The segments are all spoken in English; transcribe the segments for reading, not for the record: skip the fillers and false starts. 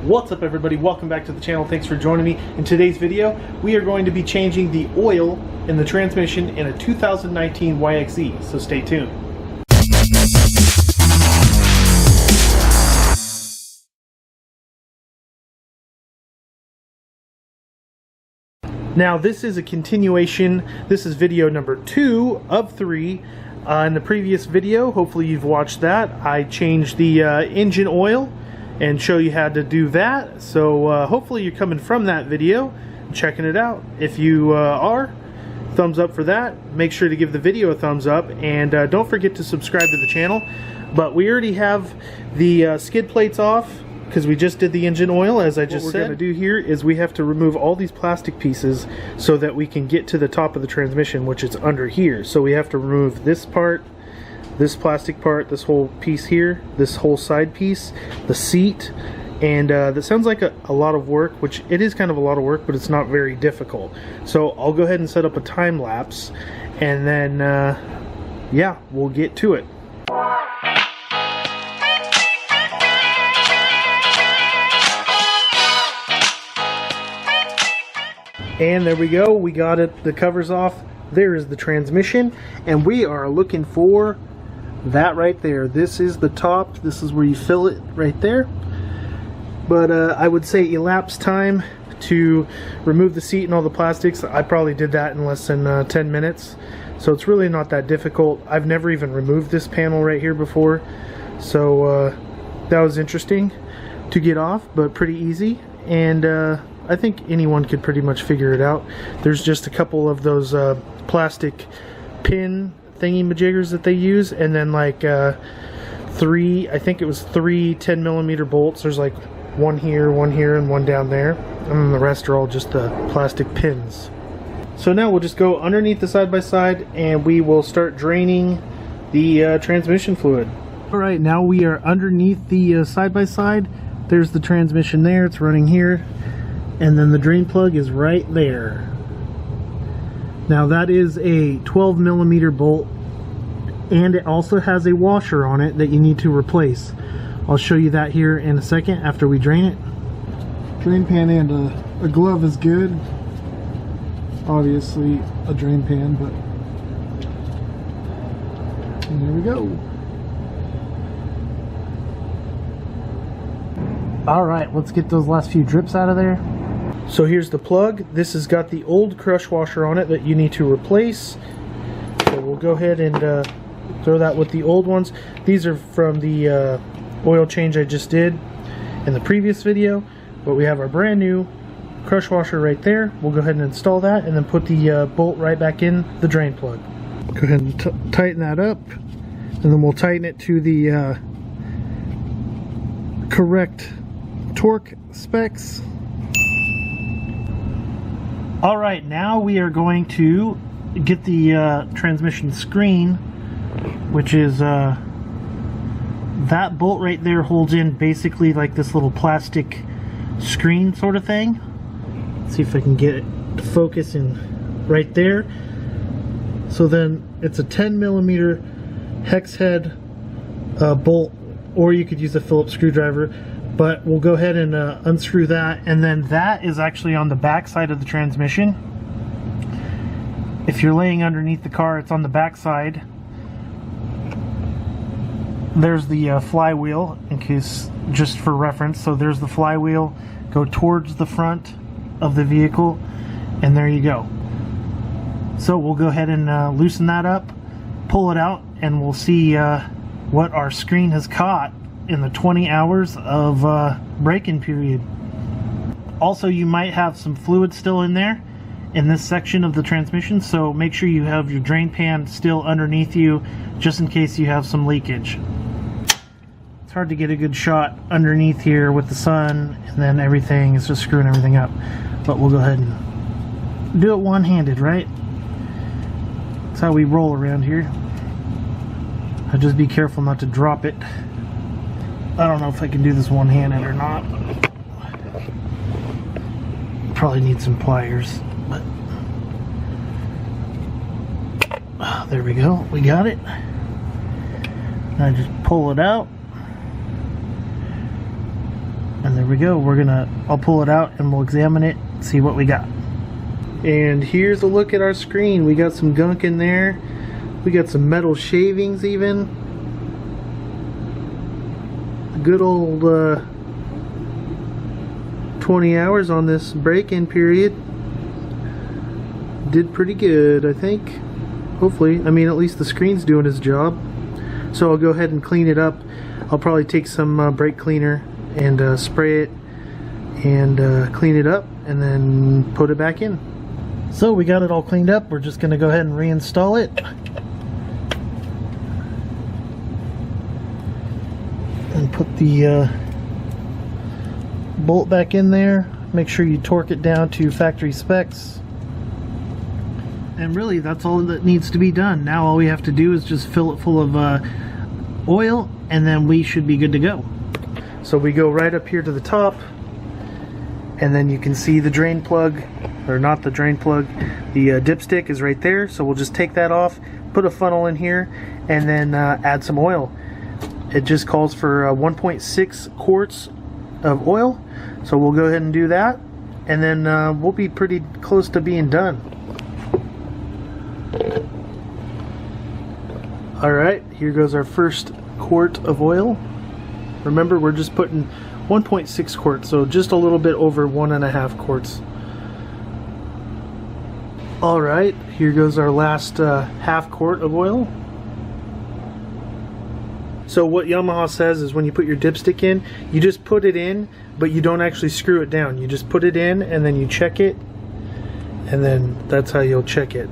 What's up everybody, welcome back to the channel. Thanks for joining me. In today's video we are going to be changing the oil in the transmission in a 2019 YXZ, so stay tuned. Now this is a continuation. This is video number 2 of 3. In the previous video, hopefully you've watched that, I changed the engine oil and show you how to do that. So hopefully you're coming from that video, checking it out. If you are, thumbs up for that. Make sure to give the video a thumbs up, and don't forget to subscribe to the channel. But we already have the skid plates off because we just did the engine oil, as I just said. What we're going to do here is we have to remove all these plastic pieces so that we can get to the top of the transmission, which is under here. So we have to remove this part, this plastic part, this whole piece here, this whole side piece, the seat, and that sounds like a lot of work, which it is kind of a lot of work, but it's not very difficult. So I'll go ahead and set up a time lapse, and then yeah, we'll get to it. And there we go, we got it, the covers off. There is the transmission, and we are looking for that right there. This is the top, this is where you fill it right there. But I would say elapsed time to remove the seat and all the plastics, I probably did that in less than 10 minutes. So it's really not that difficult. I've never even removed this panel right here before, so that was interesting to get off, but pretty easy. And I think anyone could pretty much figure it out. There's just a couple of those plastic pin thingy-majiggers that they use, and then like three, I think it was 3 10mm bolts. There's like one here, and one down there, and then the rest are all just the plastic pins. So now we'll just go underneath the side-by-side and we will start draining the transmission fluid. Alright, now we are underneath the side-by-side. There's the transmission there, it's running here, and then the drain plug is right there. Now that is a 12mm bolt, and it also has a washer on it that you need to replace. I'll show you that here in a second after we drain it. Drain pan and a glove is good. Obviously a drain pan, but and there we go. Alright, let's get those last few drips out of there. So here's the plug. This has got the old crush washer on it that you need to replace. So we'll go ahead and throw that with the old ones. These are from the oil change I just did in the previous video. But we have our brand new crush washer right there. We'll go ahead and install that and then put the bolt right back in the drain plug. Go ahead and tighten that up, and then we'll tighten it to the correct torque specs. Alright, now we are going to get the transmission screen, which is that bolt right there holds in basically like this little plastic screen sort of thing. Let's see if I can get it to focus in right there. So then it's a 10mm hex head bolt, or you could use a Phillips screwdriver. But we'll go ahead and unscrew that, and then that is actually on the back side of the transmission. If you're laying underneath the car, it's on the back side. There's the flywheel, in case, just for reference. So there's the flywheel, go towards the front of the vehicle, and there you go. So we'll go ahead and loosen that up, pull it out, and we'll see what our screen has caught in the 20 hours of break-in period. Also, you might have some fluid still in there in this section of the transmission, so make sure you have your drain pan still underneath you, just in case you have some leakage. It's hard to get a good shot underneath here with the sun, and then everything is just screwing everything up. But we'll go ahead and do it one-handed, right? That's how we roll around here. I'll just be careful not to drop it. I don't know if I can do this one-handed or not. Probably need some pliers, but there we go. We got it. I just pull it out, and And there we go. I'll pull it out and we'll examine it, see what we got. And here's a look at our screen. We got some gunk in there. We got some metal shavings even. Good old 20 hours on this break-in period. Did pretty good, I think. Hopefully. I mean, at least the screen's doing its job. So I'll go ahead and clean it up. I'll probably take some brake cleaner and spray it and clean it up and then put it back in. So we got it all cleaned up. We're just going to go ahead and reinstall it. And put the bolt back in there. Make sure you torque it down to factory specs. And really, that's all that needs to be done. Now all we have to do is just fill it full of oil, and then we should be good to go. So we go right up here to the top, and then you can see the drain plug, or not the drain plug, the dipstick is right there. So we'll just take that off, put a funnel in here, and then add some oil. It just calls for 1.6 quarts of oil, so we'll go ahead and do that, and then we'll be pretty close to being done. Alright, here goes our first quart of oil. Remember, we're just putting 1.6 quarts, so just a little bit over 1.5 quarts. Alright, here goes our last half quart of oil. So what Yamaha says is when you put your dipstick in, you just put it in, but you don't actually screw it down. You just put it in and then you check it, and then that's how you'll check it.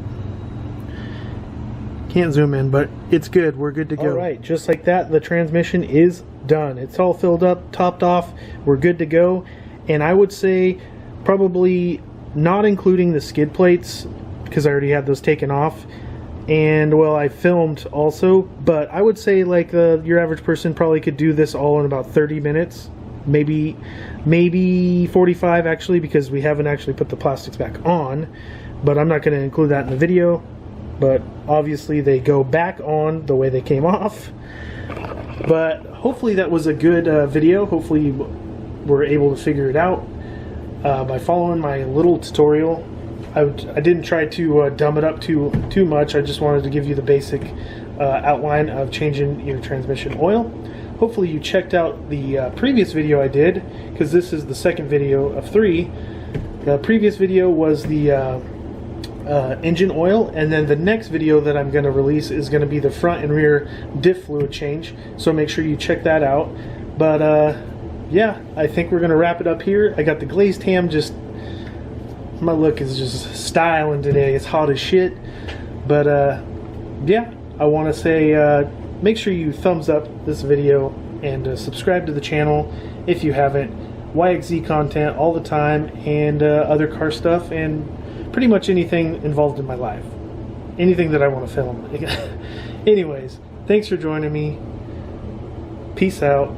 Can't zoom in, but it's good. We're good to go. Alright, just like that, the transmission is done. It's all filled up, topped off. We're good to go. And I would say probably not including the skid plates, because I already had those taken off. And well, I filmed also, but I would say like your average person probably could do this all in about 30 minutes, maybe 45 actually, because we haven't actually put the plastics back on, but I'm not going to include that in the video. But obviously they go back on the way they came off. But hopefully that was a good video. Hopefully you were able to figure it out by following my little tutorial. I didn't try to dumb it up too much. I just wanted to give you the basic outline of changing your transmission oil. Hopefully you checked out the previous video I did, because this is the second video of 3. The previous video was the engine oil, and then the next video that I'm going to release is going to be the front and rear diff fluid change, so make sure you check that out. But yeah, I think we're going to wrap it up here. I got the glazed ham, just my look is just styling today. It's hot as shit. But yeah, I want to say make sure you thumbs up this video and subscribe to the channel if you haven't. YXZ content all the time, and other car stuff, and pretty much anything involved in my life. Anything that I want to film. Anyways, thanks for joining me. Peace out.